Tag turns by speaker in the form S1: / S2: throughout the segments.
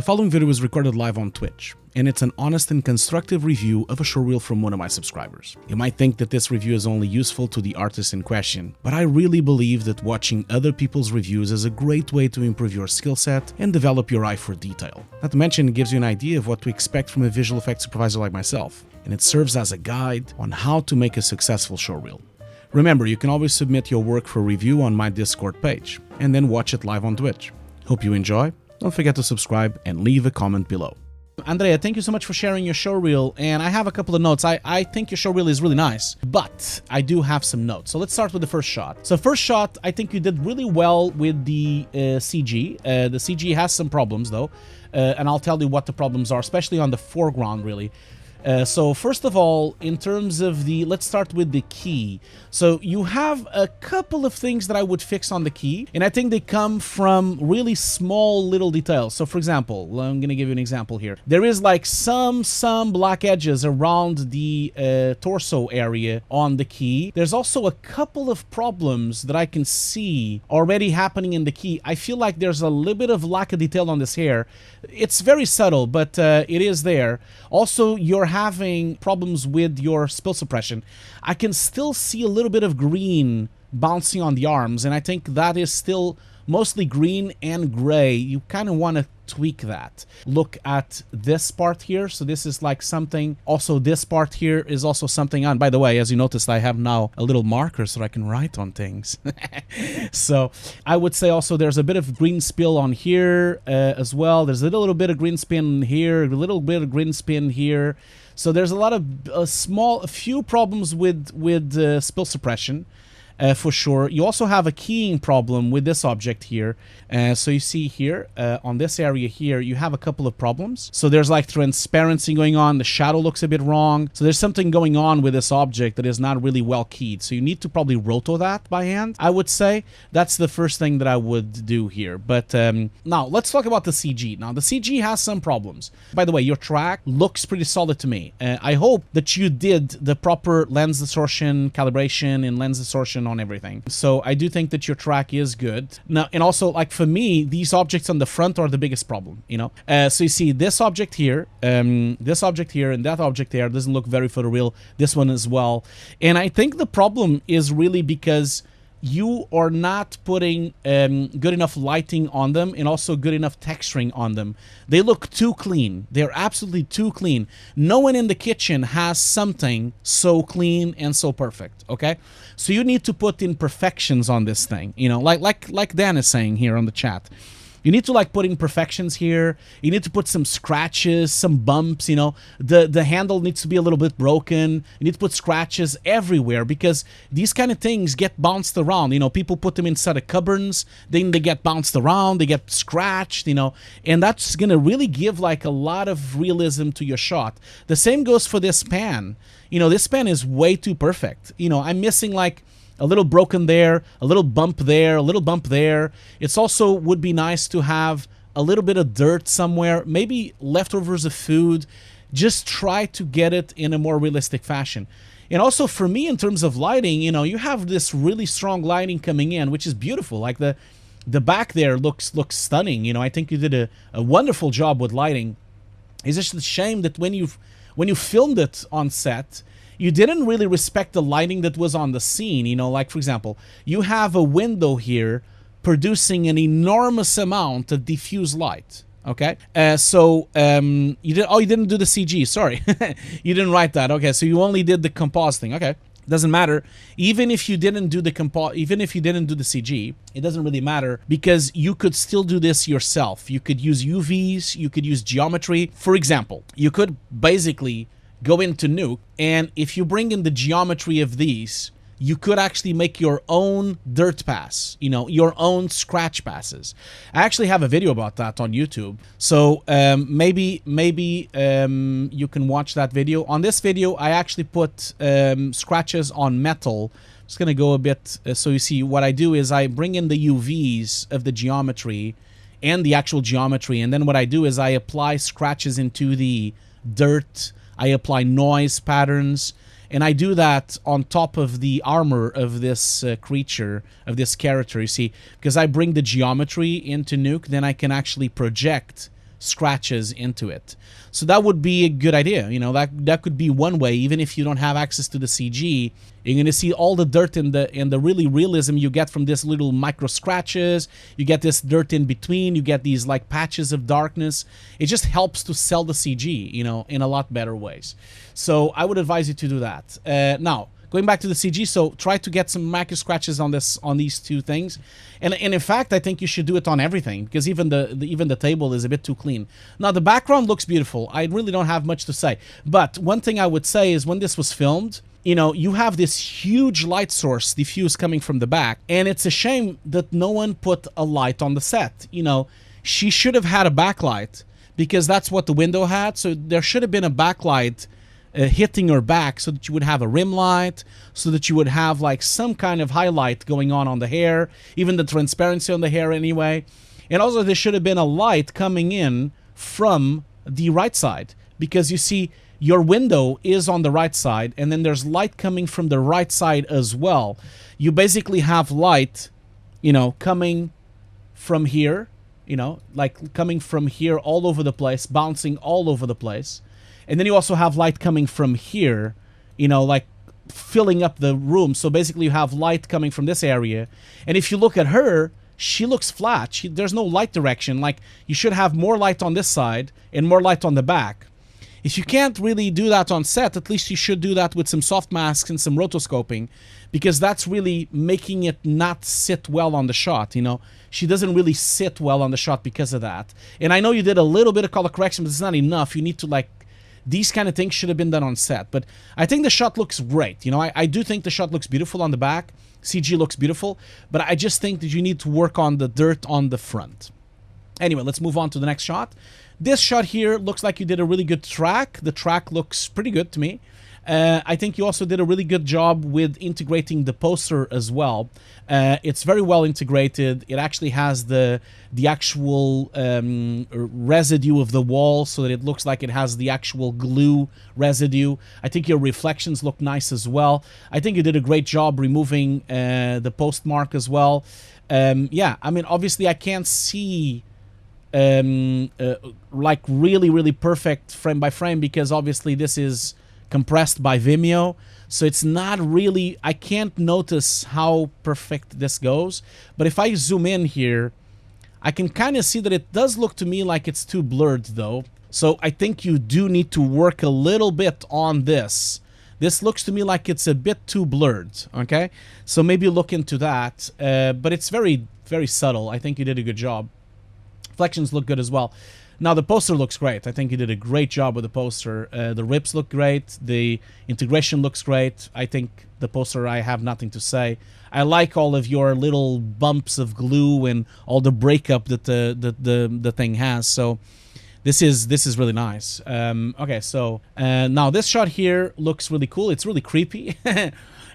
S1: The following video was recorded live on Twitch, and it's an honest and constructive review of a showreel from one of my subscribers. You might think that this review is only useful to the artist in question, but I really believe that watching other people's reviews is a great way to improve your skill set and develop your eye for detail. Not to mention, it gives you an idea of what to expect from a visual effects supervisor like myself, and it serves as a guide on how to make a successful showreel. Remember, you can always submit your work for review on my Discord page, and then watch it live on Twitch. Hope you enjoy. Don't forget to subscribe and leave a comment below. Andrea, thank you so much for sharing your showreel, and I have a couple of notes. I think your showreel is really nice, but I do have some notes. So let's start with the first shot. So first shot, I think you did really well with the CG. The CG has some problems though, and I'll tell you what the problems are, especially on the foreground really. So first of all, in terms of the, let's start with the key. So you have a couple of things that I would fix on the key, and I think they come from really small little details. So for example, I'm going to give you an example here. There is like some black edges around the torso area on the key. There's also a couple of problems that I can see already happening in the key. I feel like there's a little bit of lack of detail on this hair. It's very subtle, but it is there. Also, you're having problems with your spill suppression. I can still see a little bit of green bouncing on the arms, and I think that is still mostly green and gray. You kind of want to tweak that. Look at this part here. So this is like something. Also, this part here is also something on. By the way, as you noticed, I have now a little marker so I can write on things. So I would say also there's a bit of green spill on here as well. There's a little bit of green spin here, a little bit of green spin here. So there's a lot of a few problems with spill suppression. For sure. You also have a keying problem with this object here. So you see here, on this area here, you have a couple of problems. So there's like transparency going on. The shadow looks a bit wrong. So there's something going on with this object that is not really well keyed. So you need to probably roto that by hand, I would say. That's the first thing that I would do here. But now let's talk about the CG. Now the CG has some problems. By the way, your track looks pretty solid to me. I hope that you did the proper lens distortion calibration and lens distortion on everything. So I do think that your track is good. Now, and also, like for me, these objects on the front are the biggest problem, you know. So you see this object here, and that object there doesn't look very photoreal. This one as well. And I think the problem is really because you are not putting good enough lighting on them and also good enough texturing on them. They look too clean. They're absolutely too clean. No one in the kitchen has something so clean and so perfect, okay? So you need to put imperfections on this thing, you know, like Dan is saying here on the chat. You need to like put imperfections here. You need to put some scratches, some bumps, you know. The handle needs to be a little bit broken. You need to put scratches everywhere because these kind of things get bounced around. You know, people put them inside of cupboards, then they get bounced around, they get scratched, you know. And that's going to really give like a lot of realism to your shot. The same goes for this pan. You know, this pan is way too perfect. You know, I'm missing like a little broken there, a little bump there, a little bump there. It's also would be nice to have a little bit of dirt somewhere, maybe leftovers of food. Just try to get it in a more realistic fashion. And also for me, in terms of lighting, you know, you have this really strong lighting coming in, which is beautiful. Like the back there looks stunning. You know, I think you did a wonderful job with lighting. It's just a shame that when you filmed it on set, you didn't really respect the lighting that was on the scene. You know, like for example, you have a window here producing an enormous amount of diffuse light. Okay, you didn't do the CG. Sorry, you didn't write that. Okay, so you only did the compositing. Okay, doesn't matter. Even if you didn't do the CG, it doesn't really matter because you could still do this yourself. You could use UVs. You could use geometry. For example, you could basically go into Nuke, and if you bring in the geometry of these, you could actually make your own dirt pass, you know, your own scratch passes. I actually have a video about that on YouTube, so maybe you can watch that video. On this video, I actually put scratches on metal. Just gonna go a bit, so you see what I do is I bring in the UVs of the geometry and the actual geometry, and then what I do is I apply scratches into the dirt. I apply noise patterns, and I do that on top of the armor of this creature, of this character, you see, because I bring the geometry into Nuke, then I can actually project scratches into it. So that would be a good idea. You know, that could be one way. Even if you don't have access to the CG, you're going to see all the dirt and the really realism you get from this little micro scratches. You get this dirt in between. You get these like patches of darkness. It just helps to sell the CG, you know, in a lot better ways. So I would advise you to do that. Now, going back to the CG, so try to get some micro scratches on these two things, and in fact, I think you should do it on everything, because even the table is a bit too clean. Now the background looks beautiful. I really don't have much to say, but one thing I would say is when this was filmed, you know, you have this huge light source diffuse coming from the back, and it's a shame that no one put a light on the set. You know, she should have had a backlight, because that's what the window had. So there should have been a backlight hitting her back, so that you would have a rim light, so that you would have like some kind of highlight going on the hair, even the transparency on the hair anyway. And also there should have been a light coming in from the right side, because you see your window is on the right side, and then there's light coming from the right side as well. You basically have light, you know, coming from here, you know, like coming from here all over the place, bouncing all over the place. And then you also have light coming from here, you know, like filling up the room. So basically you have light coming from this area. And if you look at her, she looks flat. There's no light direction. Like, you should have more light on this side and more light on the back. If you can't really do that on set, at least you should do that with some soft masks and some rotoscoping, because that's really making it not sit well on the shot, you know. She doesn't really sit well on the shot because of that. And I know you did a little bit of color correction, but it's not enough. You need to, like, these kind of things should have been done on set. But I think the shot looks great. You know, I do think the shot looks beautiful on the back. CG looks beautiful. But I just think that you need to work on the dirt on the front. Anyway, let's move on to the next shot. This shot here looks like you did a really good track. The track looks pretty good to me. I think you also did a really good job with integrating the poster as well. It's very well integrated. It actually has the actual residue of the wall, so that it looks like it has the actual glue residue. I think your reflections look nice as well. I think you did a great job removing the postmark as well. Yeah, I mean, obviously I can't see like really perfect frame by frame, because obviously this is compressed by Vimeo, so it's not really, I can't notice how perfect this goes. But if I zoom in here, I can kind of see that it does look to me like it's too blurred though. So I think you do need to work a little bit on this. This looks to me like it's a bit too blurred, okay? So maybe look into that, but it's very subtle. I think you did a good job. Reflections look good as well. Now the poster looks great. I think you did a great job with the poster. The rips look great. The integration looks great. I think the poster, I have nothing to say. I like all of your little bumps of glue and all the breakup that the thing has. So this is really nice. Okay, so now this shot here looks really cool. It's really creepy.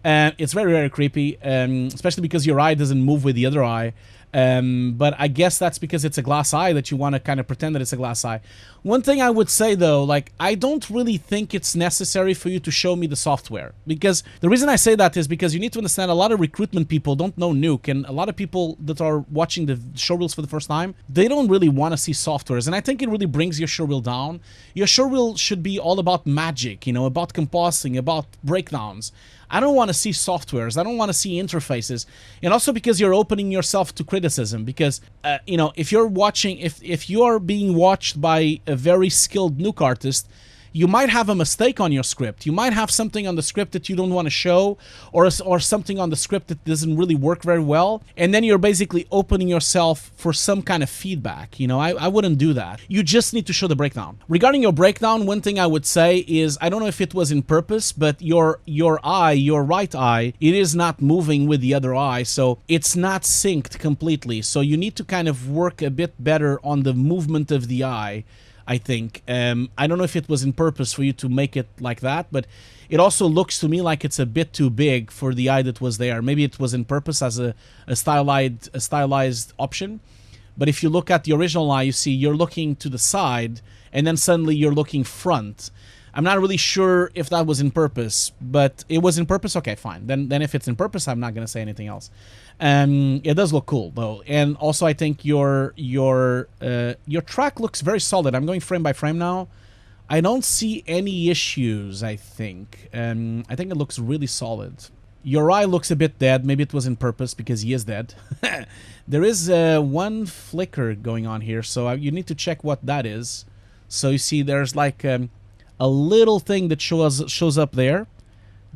S1: It's very creepy, especially because your eye doesn't move with the other eye. But I guess that's because it's a glass eye that you want to kind of pretend that it's a glass eye. One thing I would say though, like, I don't really think it's necessary for you to show me the software, because the reason I say that is because you need to understand a lot of recruitment people don't know Nuke, and a lot of people that are watching the showreels for the first time, they don't really want to see softwares, and I think it really brings your showreel down. Your showreel should be all about magic, you know, about compositing, about breakdowns. I don't want to see softwares. I don't want to see interfaces. And also because you're opening yourself to criticism, because, you know, if you're watching, if you are being watched by a very skilled Nuke artist, you might have a mistake on your script. You might have something on the script that you don't want to show, or something on the script that doesn't really work very well. And then you're basically opening yourself for some kind of feedback. You know, I wouldn't do that. You just need to show the breakdown. Regarding your breakdown, one thing I would say is, I don't know if it was in purpose, but your eye, your right eye, it is not moving with the other eye. So it's not synced completely. So you need to kind of work a bit better on the movement of the eye, I think. I don't know if it was in purpose for you to make it like that, but it also looks to me like it's a bit too big for the eye that was there. Maybe it was in purpose as a stylized option. But if you look at the original eye, you see you're looking to the side, and then suddenly you're looking front. I'm not really sure if that was in purpose, but it was in purpose. Okay, fine. Then if it's in purpose, I'm not gonna say anything else. It does look cool though, and also I think your track looks very solid. I'm going frame by frame now. I don't see any issues. I think it looks really solid. Your eye looks a bit dead. Maybe it was in purpose because he is dead. There is one flicker going on here, so you need to check what that is. So you see there's like a little thing that shows up there,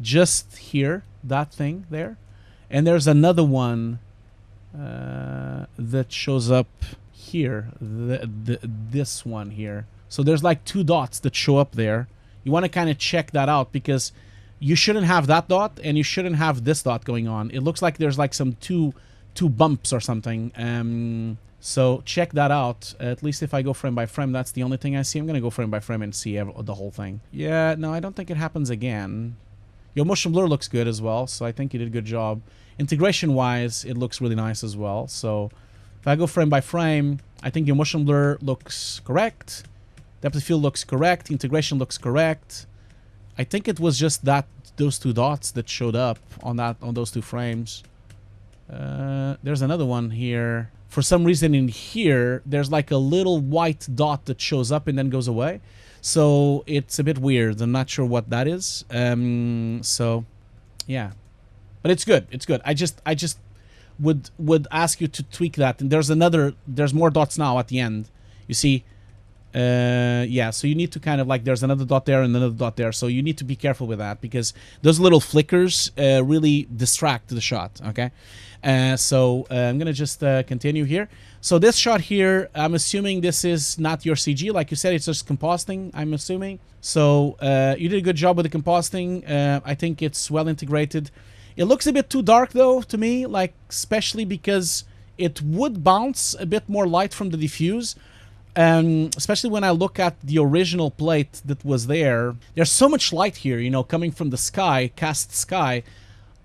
S1: just here, that thing there. And there's another one that shows up here, this one here. So there's like 2 dots that show up there. You want to kind of check that out because you shouldn't have that dot and you shouldn't have this dot going on. It looks like there's like some two bumps or something. So check that out. At least if I go frame by frame, that's the only thing I see. I'm going to go frame by frame and see the whole thing. Yeah, no, I don't think it happens again. Your motion blur looks good as well, so I think you did a good job. Integration-wise, it looks really nice as well. So if I go frame by frame, I think your motion blur looks correct. Depth of field looks correct. Integration looks correct. I think it was just those 2 dots that showed up on those 2 frames. There's another one here. For some reason in here, there's like a little white dot that shows up and then goes away. So it's a bit weird. I'm not sure what that is. So yeah, but it's good. It's good. I just would ask you to tweak that. And there's more dots now at the end. You see, yeah. So you need to kind of like, there's another dot there and another dot there. So you need to be careful with that because those little flickers really distract the shot. Okay. So I'm gonna just continue here. So this shot here, I'm assuming this is not your CG. Like you said, it's just compositing, I'm assuming. So you did a good job with the compositing. I think it's well integrated. It looks a bit too dark though to me, like especially because it would bounce a bit more light from the diffuse. Especially when I look at the original plate that was there. There's so much light here, you know, coming from the sky, cast sky.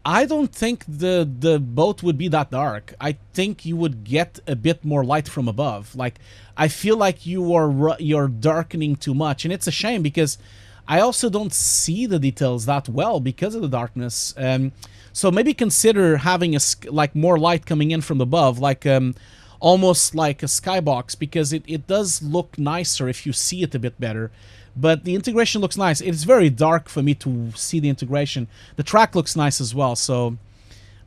S1: I don't think the boat would be that dark. I think you would get a bit more light from above. Like, I feel like you're darkening too much, and it's a shame because I also don't see the details that well because of the darkness. So maybe consider having like more light coming in from above, like almost like a skybox, because it does look nicer if you see it a bit better. But the integration looks nice. It's very dark for me to see the integration. The track looks nice as well. So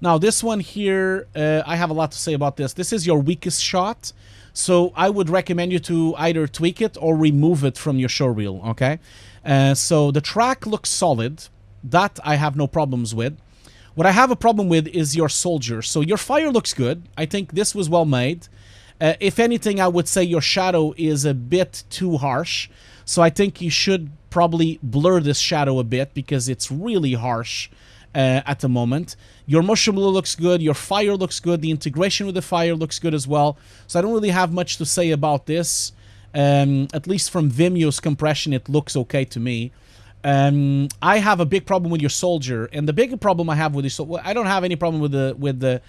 S1: now this one here, I have a lot to say about this. This is your weakest shot. So I would recommend you to either tweak it or remove it from your showreel, okay? So the track looks solid. That I have no problems with. What I have a problem with is your soldier. So your fire looks good. I think this was well made. If anything, I would say your shadow is a bit too harsh. So I think you should probably blur this shadow a bit because it's really harsh at the moment. Your motion blur looks good. Your fire looks good. The integration with the fire looks good as well. So I don't really have much to say about this. At least from Vimeo's compression, it looks okay to me. I have a big problem with your soldier, and the bigger problem I have with this, I don't have any problem with the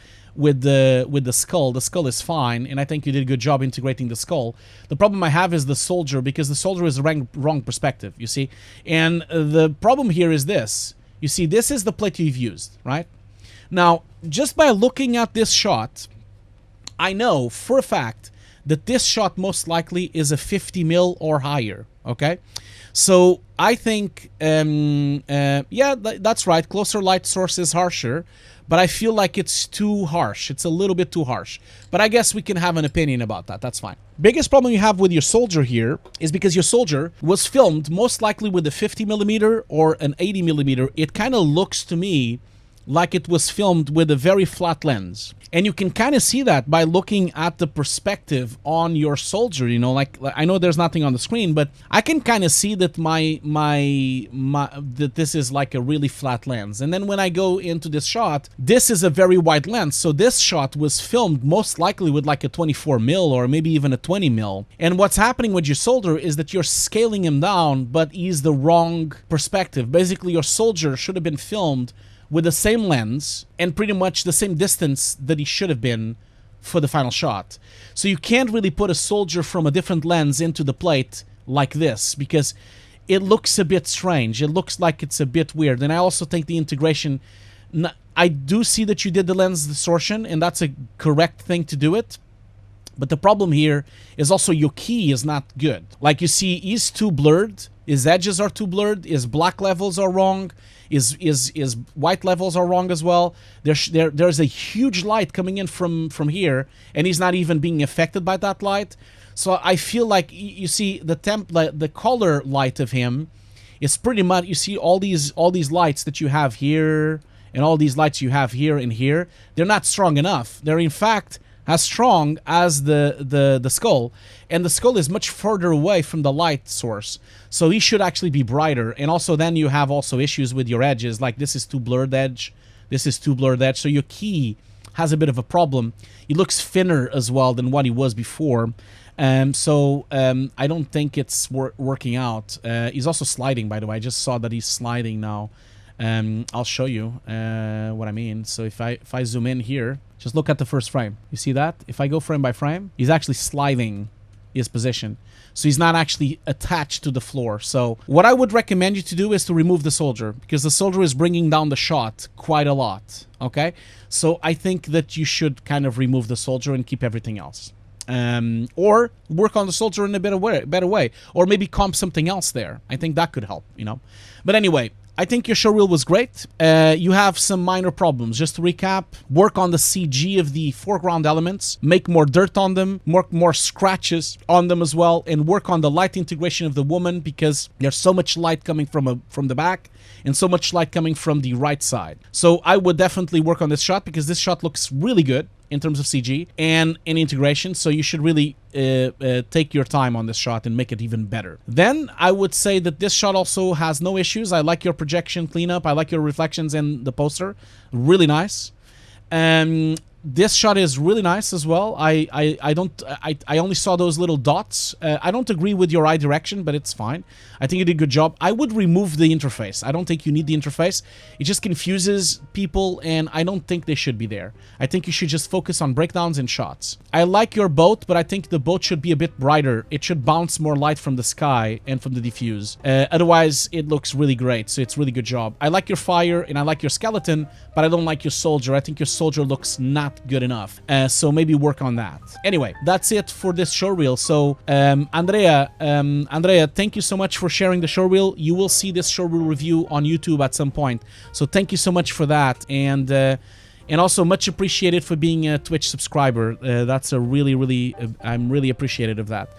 S1: skull. The skull is fine, and I think you did a good job integrating the skull. The problem I have is the soldier, because the soldier is the wrong perspective, you see. And the problem here is this. You see, this is the plate you've used, right? Now, just by looking at this shot, I know for a fact that this shot most likely is a 50 mil or higher, okay? So I think, yeah, that's right. Closer light source is harsher, but I feel like it's too harsh. It's a little bit too harsh. But I guess we can have an opinion about that. That's fine. Biggest problem you have with your soldier here is because your soldier was filmed most likely with a 50mm or an 80mm. It kind of looks to me like it was filmed with a very flat lens. And you can kind of see that by looking at the perspective on your soldier, you know, like I know there's nothing on the screen, but I can kind of see that that this is like a really flat lens. And then when I go into this shot, this is a very wide lens. So this shot was filmed most likely with like a 24mm or maybe even a 20mm. And what's happening with your soldier is that you're scaling him down, but he's the wrong perspective. Basically, your soldier should have been filmed with the same lens and pretty much the same distance that he should have been for the final shot. So you can't really put a soldier from a different lens into the plate like this, because it looks a bit strange. It looks like it's a bit weird. And I also think the integration, I do see that you did the lens distortion, and that's a correct thing to do it. But the problem here is also your key is not good. Like you see, he's too blurred. His edges are too blurred. His black levels are wrong. His white levels are wrong as well. There's a huge light coming in from here, and he's not even being affected by that light. So I feel like you see the color light of him is pretty much, you see all these lights that you have here and all these lights you have here and here. They're not strong enough. They're in fact as strong as the skull, and the skull is much further away from the light source, so he should actually be brighter. And also then you have also issues with your edges, like this is too blurred edge, this is too blurred edge, so your key has a bit of a problem. He looks thinner as well than what he was before, so I don't think it's working out. He's also sliding, by the way. I just saw that he's sliding now. I'll show you what I mean. So if I zoom in here, just look at the first frame. You see that? If I go frame by frame, he's actually sliding his position. So he's not actually attached to the floor. So what I would recommend you to do is to remove the soldier, because the soldier is bringing down the shot quite a lot. Okay? So I think that you should kind of remove the soldier and keep everything else. Or work on the soldier in a better way. Or maybe comp something else there. I think that could help, you know. But anyway, I think your showreel was great. You have some minor problems. Just to recap, work on the CG of the foreground elements, make more dirt on them, more scratches on them as well, and work on the light integration of the woman, because there's so much light coming from the back and so much light coming from the right side. So I would definitely work on this shot, because this shot looks really good in terms of CG and in integration, so you should really take your time on this shot and make it even better. Then I would say that this shot also has no issues. I like your projection cleanup. I like your reflections in the poster. Really nice. This shot is really nice as well. I only saw those little dots. I don't agree with your eye direction, but it's fine. I think you did a good job. I would remove the interface. I don't think you need the interface. It just confuses people, and I don't think they should be there. I think you should just focus on breakdowns and shots. I like your boat, but I think the boat should be a bit brighter. It should bounce more light from the sky and from the diffuse. Otherwise, it looks really great, so it's a really good job. I like your fire, and I like your skeleton, but I don't like your soldier. I think your soldier looks not good enough. So maybe work on that. Anyway, that's it for this showreel. So Andrea, thank you so much for sharing the showreel. You will see this showreel review on YouTube at some point. So thank you so much for that. And also much appreciated for being a Twitch subscriber. That's a really, I'm really appreciative of that.